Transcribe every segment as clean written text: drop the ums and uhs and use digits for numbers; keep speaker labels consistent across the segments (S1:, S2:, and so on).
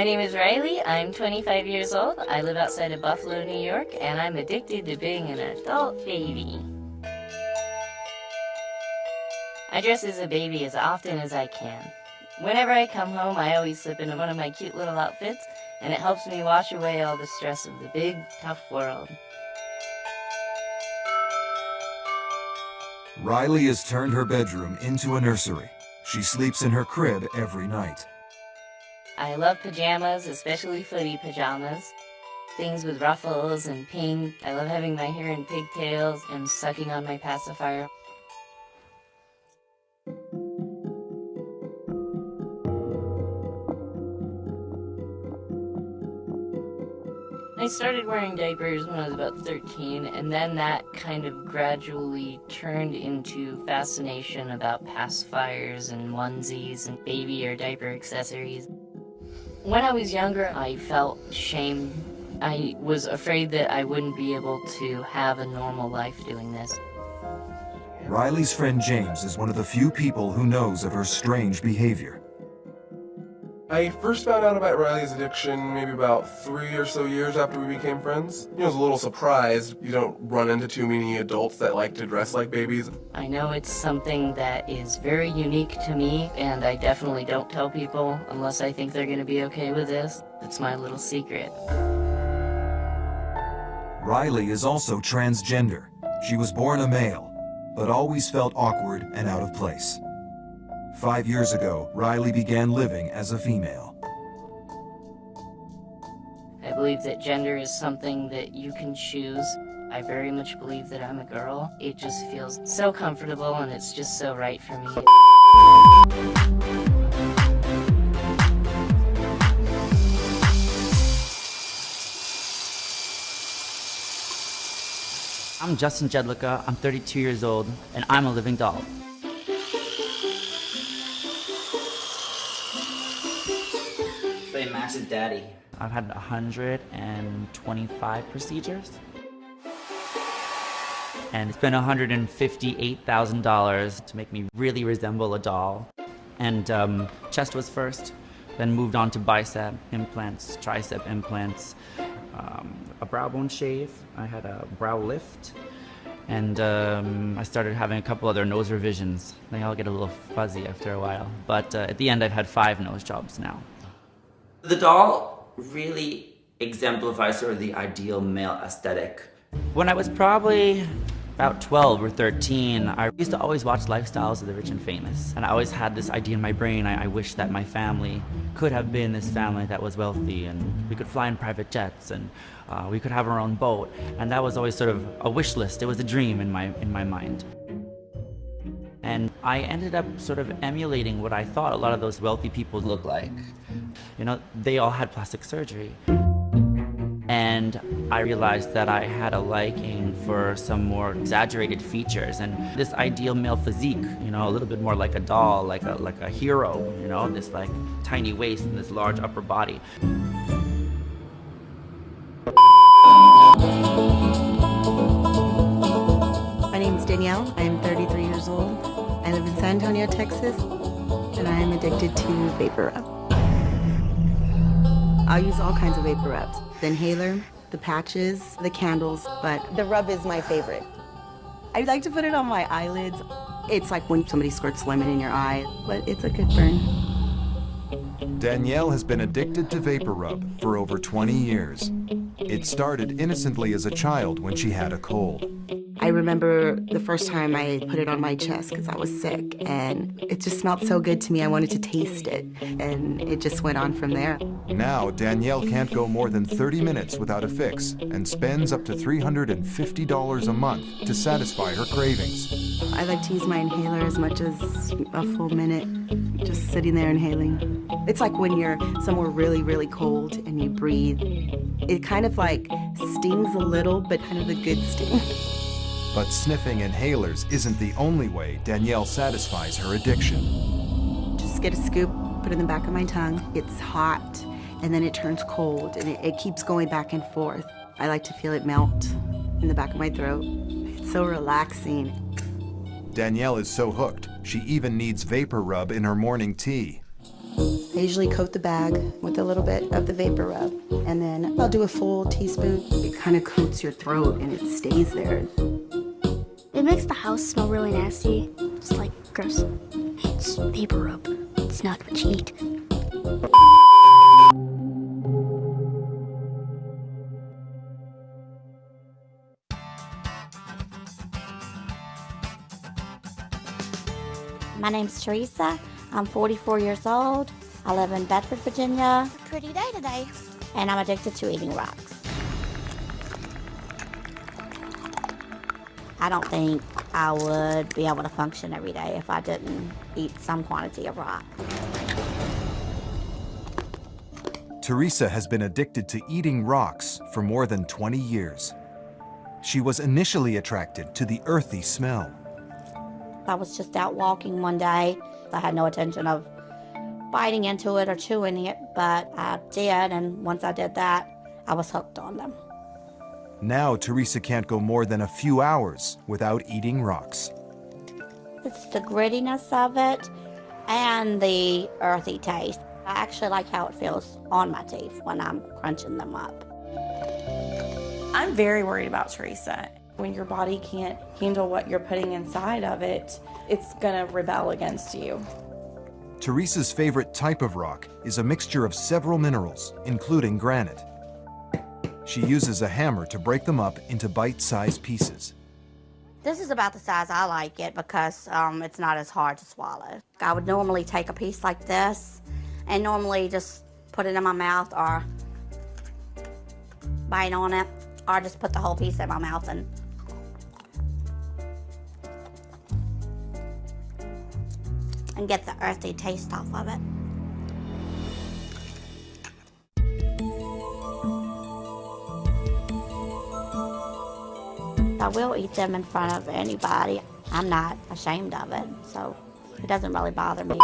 S1: My name is Riley. I'm 25 years old. I live outside of Buffalo, New York, and I'm addicted to being an adult baby. I dress as a baby as often as I can. Whenever I come home, I always slip into one of my cute little outfits, and it helps me wash away all the stress of the big, tough world.
S2: Riley has turned her bedroom into a nursery. She sleeps in her crib every night.
S1: I love pajamas, especially footy pajamas. Things with ruffles and pink. I love having my hair in pigtails and sucking on my pacifier. I started wearing diapers when I was about 13, and then that kind of gradually turned into fascination about pacifiers and onesies and baby or diaper accessories. When I was younger, I felt shame. I was afraid that I wouldn't be able to have a normal life doing this.
S2: Riley's friend James is one of the few people who knows of her strange behavior.
S3: I first found out about Riley's addiction maybe about 3 or so years after we became friends. I was a little surprised. You don't run into too many adults that like to dress like babies.
S1: I know it's something that is very unique to me, and I definitely don't tell people unless I think they're going to be okay with this. It's my little secret.
S2: Riley is also transgender. She was born a male, but always felt awkward and out of place. 5 years ago, Riley began living as a female.
S1: I believe that gender is something that you can choose. I very much believe that I'm a girl. It just feels so comfortable, and it's just so right for me.
S4: I'm Justin Jedlicka, I'm 32 years old, and I'm a living doll. Say Max's daddy. I've had 125 procedures. And it's been $158,000 to make me really resemble a doll. And chest was first, then moved on to bicep implants, tricep implants, a brow bone shave. I had a brow lift. And I started having a couple other nose revisions. They all get a little fuzzy after a while. But at the end, I've had 5 nose jobs now. The doll really exemplifies sort of the ideal male aesthetic. When I was probably about 12 or 13, I used to always watch Lifestyles of the Rich and Famous. And I always had this idea in my brain, I wish that my family could have been this family that was wealthy, and we could fly in private jets, and we could have our own boat. And that was always sort of a wish list. It was a dream in my mind. And I ended up sort of emulating what I thought a lot of those wealthy people looked like. You know, they all had plastic surgery. And I realized that I had a liking for some more exaggerated features and this ideal male physique, you know, a little bit more like a doll, like a hero, you know, this like tiny waist and this large upper body.
S5: My name is Danielle. I am 33 years old. I live in San Antonio, Texas, and I am addicted to vapor rub. I'll use all kinds of vapor rubs. The inhaler, the patches, the candles, but the rub is my favorite. I like to put it on my eyelids. It's like when somebody squirts lemon in your eye, but it's a good burn.
S2: Danielle has been addicted to vapor rub for over 20 years. It started innocently as a child when she had a cold.
S5: I remember the first time I put it on my chest because I was sick, and it just smelled so good to me. I wanted to taste it, and it just went on from there.
S2: Now, Danielle can't go more than 30 minutes without a fix and spends up to $350 a month to satisfy her cravings.
S5: I like to use my inhaler as much as a full minute, just sitting there inhaling. It's like when you're somewhere really, really cold and you breathe. It kind of like stings a little, but kind of a good sting.
S2: But sniffing inhalers isn't the only way Danielle satisfies her addiction.
S5: Just get a scoop, put it in the back of my tongue. It's hot, and then it turns cold, and it keeps going back and forth. I like to feel it melt in the back of my throat. It's so relaxing.
S2: Danielle is so hooked, she even needs vapor rub in her morning tea.
S5: I usually coat the bag with a little bit of the vapor rub, and then I'll do a full teaspoon. It kind of coats your throat and it stays there.
S6: It makes the house smell really nasty. It's like gross. It's vapor rub. It's not what you eat.
S7: My name's Teresa. I'm 44 years old. I live in Bedford, Virginia. Pretty day today. And I'm addicted to eating rocks. I don't think I would be able to function every day if I didn't eat some quantity of rock.
S2: Teresa has been addicted to eating rocks for more than 20 years. She was initially attracted to the earthy smell.
S7: I was just out walking one day. I had no intention of biting into it or chewing it, but I did, and once I did that, I was hooked on them.
S2: Now Teresa can't go more than a few hours without eating rocks.
S7: It's the grittiness of it and the earthy taste. I actually like how it feels on my teeth when I'm crunching them up.
S8: I'm very worried about Teresa. When your body can't handle what you're putting inside of it, it's gonna rebel against you.
S2: Teresa's favorite type of rock is a mixture of several minerals, including granite. She uses a hammer to break them up into bite-sized pieces.
S7: This is about the size I like it because it's not as hard to swallow. I would normally take a piece like this and normally just put it in my mouth or bite on it, or just put the whole piece in my mouth and get the earthy taste off of it. I will eat them in front of anybody. I'm not ashamed of it, so it doesn't really bother me.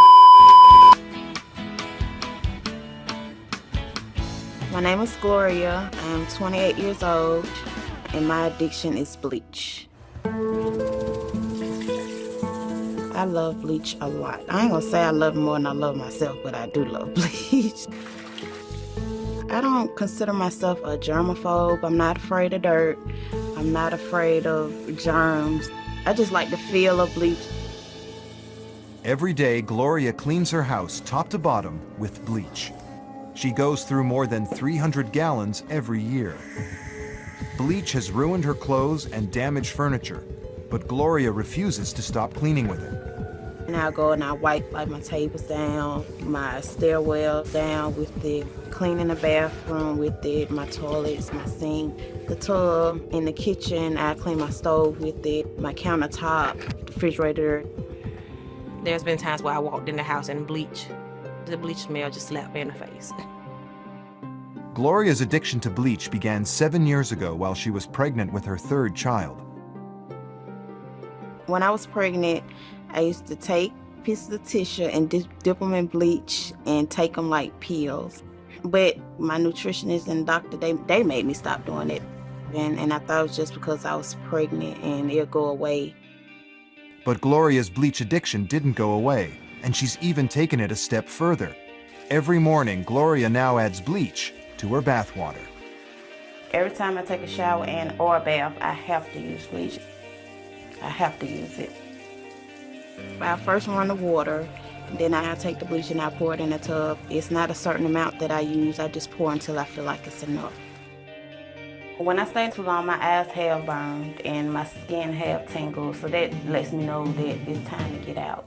S9: My name is Gloria. I'm 28 years old, and my addiction is bleach. I love bleach a lot. I ain't gonna say I love it more than I love myself, but I do love bleach. I don't consider myself a germaphobe. I'm not afraid of dirt. I'm not afraid of germs. I just like the feel of bleach.
S2: Every day, Gloria cleans her house top to bottom with bleach. She goes through more than 300 gallons every year. Bleach has ruined her clothes and damaged furniture, but Gloria refuses to stop cleaning with it.
S9: And I go and I wipe like my tables down, my stairwell down with it, cleaning the bathroom with it, my toilets, my sink, the tub. In the kitchen, I clean my stove with it, my countertop, the refrigerator.
S10: There's been times where I walked in the house and the bleach smell just slapped me in the face.
S2: Gloria's addiction to bleach began 7 years ago while she was pregnant with her third child.
S9: When I was pregnant, I used to take pieces of tissue and dip them in bleach and take them like pills. But my nutritionist and doctor, they made me stop doing it. And I thought it was just because I was pregnant and it'll go away.
S2: But Gloria's bleach addiction didn't go away, and she's even taken it a step further. Every morning, Gloria now adds bleach to her bath water.
S9: Every time I take a shower or a bath, I have to use bleach. I have to use it. I first run the water, then I take the bleach and I pour it in the tub. It's not a certain amount that I use. I just pour until I feel like it's enough. When I stay too long, my eyes have burned and my skin have tingled, so that lets me know that it's time to get out.